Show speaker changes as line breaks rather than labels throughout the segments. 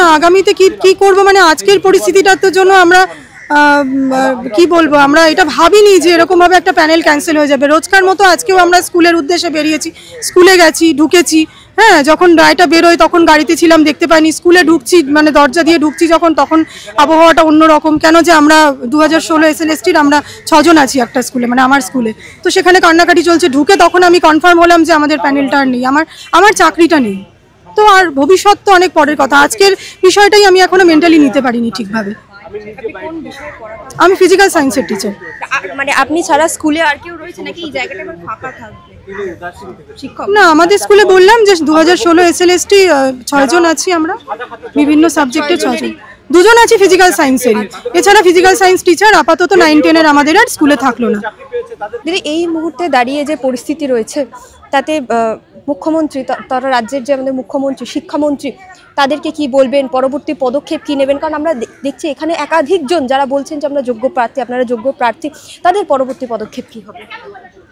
না আগামীতে কি কি করব, মানে আজকের পরিস্থিতিটার জন্য আমরা কি বলবো, আমরা এটা ভাবিনি যে এরকমভাবে একটা প্যানেল ক্যান্সেল হয়ে যাবে। রোজকার মতো আজকেও আমরা স্কুলের উদ্দেশ্যে বেরিয়েছি, স্কুলে গেছি, ঢুকেছি। হ্যাঁ, যখন রায়টা বেরোয় তখন গাড়িতে ছিলাম, দেখতে পাইনি। স্কুলে ঢুকছি, মানে দরজা দিয়ে ঢুকছি যখন, তখন আবহাওয়াটা অন্যরকম। কেন যে আমরা 2016 SLSTর আমরা 6 জন আছি একটা স্কুলে, মানে আমার স্কুলে। তো সেখানে কান্নাকাটি চলছে। ঢুকে তখন আমি কনফার্ম হলাম যে আমাদের প্যানেলটা আর নেই, আমার চাকরিটা নেই। তো আর ভবিষ্যৎ তো অনেক পরের কথা, আজকের বিষয়টাই আমি এখনো মেন্টালি নিতে পারিনি ঠিকভাবে। আমি ফিজিক্যাল সায়েন্সের টিচার।
মানে আপনি ছাড়া স্কুলে আর কেউ রয়েছে নাকি এই জায়গাটা এখন ফাঁকা থাকবে? শিক্ষক
না, আমাদের স্কুলে বললাম যে 2016 SLST 6 জন আছি আমরা, বিভিন্ন সাবজেক্টে 6 জন। 2 জন আছি ফিজিক্যাল সায়েন্সেরই, এছাড়া ফিজিক্যাল সায়েন্স টিচার আপাতত 9-10 আমাদের আর স্কুলে থাকলো না।
দিদি, এই মুহূর্তে দাঁড়িয়ে যে পরিস্থিতি রয়েছে তাতে মুখ্যমন্ত্রী, তারা রাজ্যের যে আমাদের মুখ্যমন্ত্রী, শিক্ষামন্ত্রী, তাদেরকে কি বলবেন, পরবর্তী পদক্ষেপ কি নেবেন? কারণ আমরা দেখছি এখানে একাধিক জন যারা বলছেন যে আমরা যোগ্য প্রার্থী, আপনারা যোগ্য প্রার্থী, তাদের পরবর্তী পদক্ষেপ কি হবে?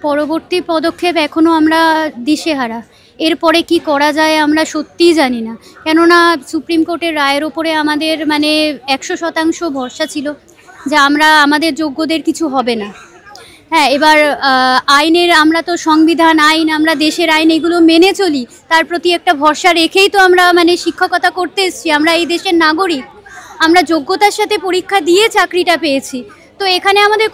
পরবর্তী পদক্ষেপ এখনও আমরা দিশেহারা। এরপরে কি করা যায় আমরা সত্যিই জানি না, কেননা সুপ্রিম কোর্টের রায়ের ওপরে আমাদের মানে 100% ভরসা ছিল যে আমাদের যোগ্যদের কিছু হবে না। হ্যাঁ, এবার আইনের, আমরা তো সংবিধান, আইন, আমরা দেশের আইন এগুলো মেনে চলি, তার প্রতি একটা ভরসা রেখেই তো আমরা মানে শিক্ষকতা করতে এসেছি। আমরা এই দেশের নাগরিক, আমরা যোগ্যতার সাথে পরীক্ষা দিয়ে চাকরিটা পেয়েছি। তো এখানে আমাদের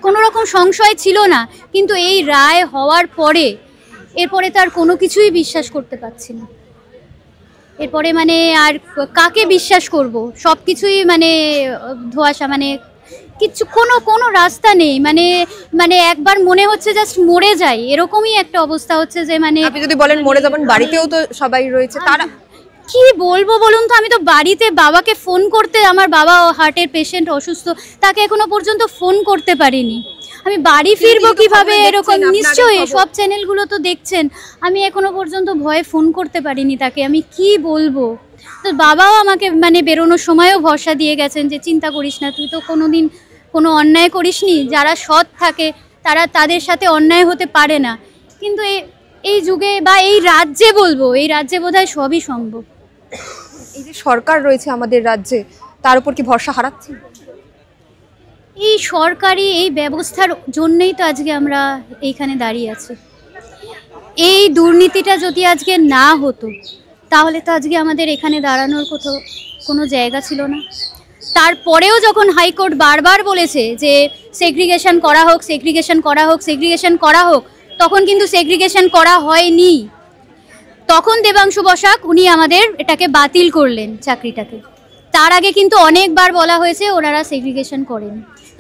কোনো রকম সংশয় ছিল না, কিন্তু এই রায় হওয়ার পরে এরপরে তার কোনো কিছুই বিশ্বাস করতে পারছি না। এরপরে মানে আর কাকে বিশ্বাস করব? সব কিছুই মানে ধোঁয়াশা, মানে কিছু কোনো রাস্তা নেই। মানে একবার মনে হচ্ছে জাস্ট মরে যাই, এরকমই একটা অবস্থা হচ্ছে যে মানে
আপনি যদি বলেন মরে যাবেন, বাড়িতেও তো সবাই রয়েছে, তারা
কি বলবো বলুন তো? আমি তো বাড়িতে বাবাকে ফোন করতে, আমার বাবা হার্টের পেশেন্ট, অসুস্থ, তাকে এখনো পর্যন্ত ফোন করতে পারিনি। আমি বাড়ি ফিরবো কিভাবে? এরকম নিশ্চয়ই সব চ্যানেলগুলো তো দেখছেন। আমি এখনো পর্যন্ত ভয়ে ফোন করতে পারিনি তাকে, আমি কি বলবো? তো বাবাও আমাকে মানে বেরোনোর সময়ও ভরসা দিয়ে গেছেন যে চিন্তা করিস না, তুই তো কোনোদিন কোনো অন্যায় করিসনি, যারা সৎ থাকে তাদের সাথে অন্যায় হতে পারে না। কিন্তু এই যুগে বা এই রাজ্যে বলবো, এই রাজ্যে বোধহয় সবই সম্ভব।
এই যে সরকার রয়েছে আমাদের রাজ্যে, তার উপর কি ভরসা হারাচ্ছি?
এই সরকারি এই ব্যবস্থার জন্যই তো আজকে আমরা এইখানে দাঁড়িয়ে আছি। এই দুর্নীতিটা যদি আজকে না হতো তাহলে তো আজকে আমাদের এখানে দাঁড়ানোর কোনো জায়গা ছিল না। তারপরেও যখন হাইকোর্ট বারবার বলেছে যে সেগ্রিগেশন করা হোক, সেগ্রিগেশন করা হোক, সেগ্রিগেশন করা হোক, তখন কিন্তু সেগ্রিগেশন করা হয়নি। তখন দেবাংশু বসাক উনি আমাদের এটাকে বাতিল করলেন চাকরিটাকে। তার আগে কিন্তু অনেকবার বলা হয়েছে ওনারা সেগ্রিগেশন করেন।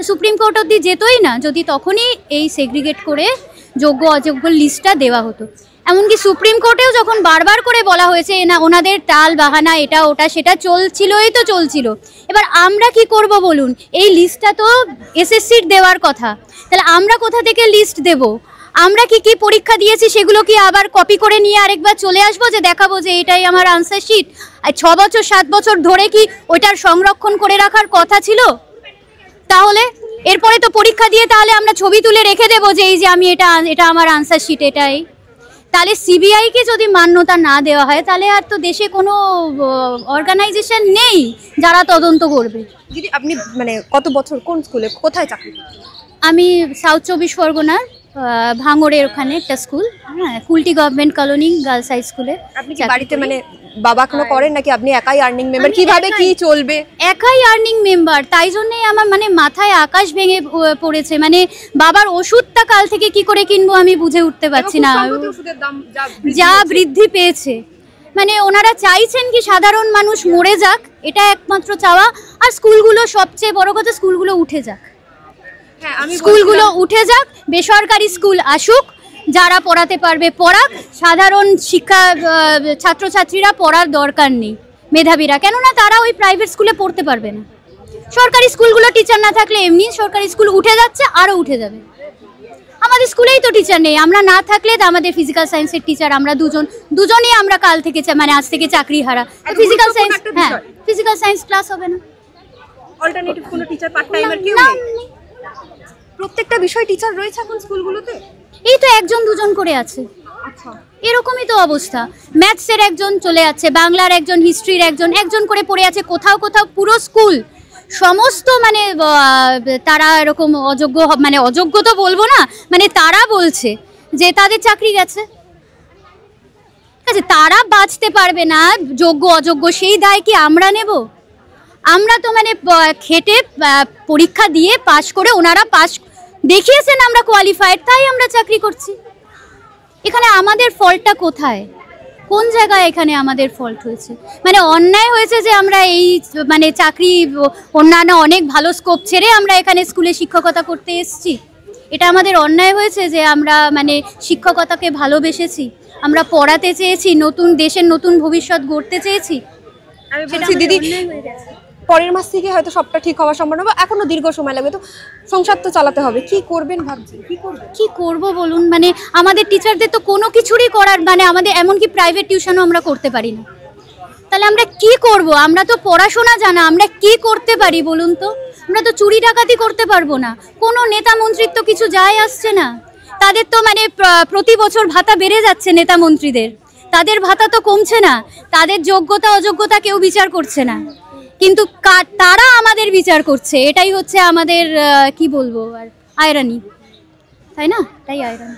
সুপ্রিম কোর্ট অবধি যেতই না যদি তখনই এই সেগ্রিগেট করে যোগ্য অযোগ্য লিস্টটা দেওয়া হতো। এমনকি সুপ্রিম কোর্টেও যখন বারবার করে বলা হয়েছে না ওনাদের টাল বাহানা, এটা ওটা সেটা চলছিল। এবার আমরা কি করব বলুন? এই লিস্টটা তো এসএসসির দেওয়ার কথা, তাহলে আমরা কোথা থেকে লিস্ট দেব? আমরা কি কি পরীক্ষা দিয়েছি সেগুলো কি আবার কপি করে নিয়ে আরেকবার চলে আসবো যে দেখাবো যে এটাই আমার আনসার শিট? আর 6 বছর 7 বছর ধরে কি ওইটার সংরক্ষণ করে রাখার কথা ছিল? তাহলে এরপরে তো পরীক্ষা দিয়ে তাহলে আমরা ছবি তুলে রেখে দেবো যে এই যে আমি এটা আমার আনসার শিট এটাই। তাহলে সিবিআইকে যদি মান্যতা না দেওয়া হয় তাহলে আর তো দেশে কোনো অর্গানাইজেশন নেই যারা তদন্ত করবে।
দিদি, আপনি মানে কত বছর কোন স্কুলে, কোথায় চাকরি?
আমি সাউথ 24 পরগনার ভাঙড়ের ওখানে একটা স্কুল, হ্যাঁ, Kulti government colony girls high স্কুলে।
আপনি কি বাড়িতে মানে বাবা কোনো করেন নাকি আপনি একাই আর্নিং মেম্বার? কিভাবে কি চলবে?
একাই আর্নিং মেম্বার, তাই জন্যই আমার মানে মাথায় আকাশ ভেঙে পড়েছে। মানে বাবার ওষুধটা কাল থেকে কি করে কিনবো আমি বুঝে উঠতে পারছি না, যা বৃদ্ধি পেয়েছে। মানে ওনারা চাইছেন কি সাধারণ মানুষ মরে যাক, এটা একমাত্র চাওয়া। আর স্কুলগুলো, সবচেয়ে বড় কথা, স্কুলগুলো উঠে যাক। স্কুলগুলো উঠে যাক, বেসরকারি স্কুল আসুক, যারা পড়াতে পারবে পড়াক, সাধারণ শিক্ষা ছাত্রছাত্রীরা পড়ার দরকার নেই, মেধাবীরা, কেননা তারা ওই প্রাইভেট স্কুলে পড়তে পারবে না। সরকারি স্কুলগুলো টিচার না থাকলে এমনি সরকারি স্কুল উঠে যাচ্ছে, আরও উঠে যাবে। আমাদের স্কুলেই তো টিচার নেই, আমরা না থাকলে তো আমাদের ফিজিক্যাল সায়েন্সের টিচার আমরা দুজনেই আমরা কাল থেকে মানে আজ থেকে চাকরি হারা। ফিজিক্যাল সায়েন্স, হ্যাঁ, ফিজিক্যাল সায়েন্স ক্লাস হবে না,
অল্টারনেটিভ কোনো টিচার পার্ট টাইমার কেউ নেই। প্রত্যেকটা বিষয় টিচার রয়েছে এখন স্কুলগুলোতে,
এই তো 1-2 জন করে আছে। এরকমই তো অবস্থা। ম্যাথসের একজন চলে যাচ্ছে, বাংলার একজন, হিস্ট্রির একজন, একজন করে পড়ে আছে। কোথাও কোথাও পুরো স্কুল সমস্ত মানে তারা এরকম অযোগ্য, মানে অযোগ্য তো বলবো না, মানে তারা বলছে যে তাদের চাকরি গেছে। ঠিক আছে, তারা বাঁচতে পারবে না, যোগ্য অযোগ্য সেই দায় কি আমরা নেব? আমরা তো মানে খেটে পরীক্ষা দিয়ে পাশ করে, ওনারা পাশ দেখিয়েছেন আমরা কোয়ালিফাইড, তাই আমরা চাকরি করছি। এখানে আমাদের ফল্টটা কোথায়, কোন জায়গায় এখানে আমাদের ফল্ট হয়েছে? মানে অন্যায় হয়েছে যে আমরা এই মানে চাকরি, অন্যান্য অনেক ভালো স্কোপ ছেড়ে আমরা এখানে স্কুলে শিক্ষকতা করতে এসেছি। এটা আমাদের অন্যায় হয়েছে যে আমরা মানে শিক্ষকতাকে ভালোবেসেছি, আমরা পড়াতে চেয়েছি, নতুন দেশের নতুন ভবিষ্যৎ গড়তে চেয়েছি।
আমি বলছি দিদি, পরের মাস থেকে হয়তো সবটা ঠিক হওয়া সম্ভব হবে, এখনো দীর্ঘ সময় লাগবে, তো সংসার তো চালাতে হবে, কি করবেন ভাবছেন?
কি করব বলুন, মানে আমাদের টিচারদের তো কোনো কিছুরই করার, মানে আমাদের এমনকি প্রাইভেট টিউশনও আমরা করতে পারি না। তাহলে আমরা কি করব? আমরা তো পড়াশোনা জানা, আমরা কি করতে পারি বলুন তো? আমরা তো চুরি ডাকাতি করতে পারবো না। কোনো নেতা মন্ত্রীর তো কিছু যায় আসছে না। তাদের তো মানে প্রতি বছর ভাতা বেড়ে যাচ্ছে নেতা মন্ত্রীদের, তাদের ভাতা তো কমছে না। তাদের যোগ্যতা অযোগ্যতা কেউ বিচার করছে না, কিন্তু তারা আমাদের বিচার করছে। এটাই হচ্ছে আমাদের কি বলবো আর আয়রানি, তাই না? তাই আয়রানি।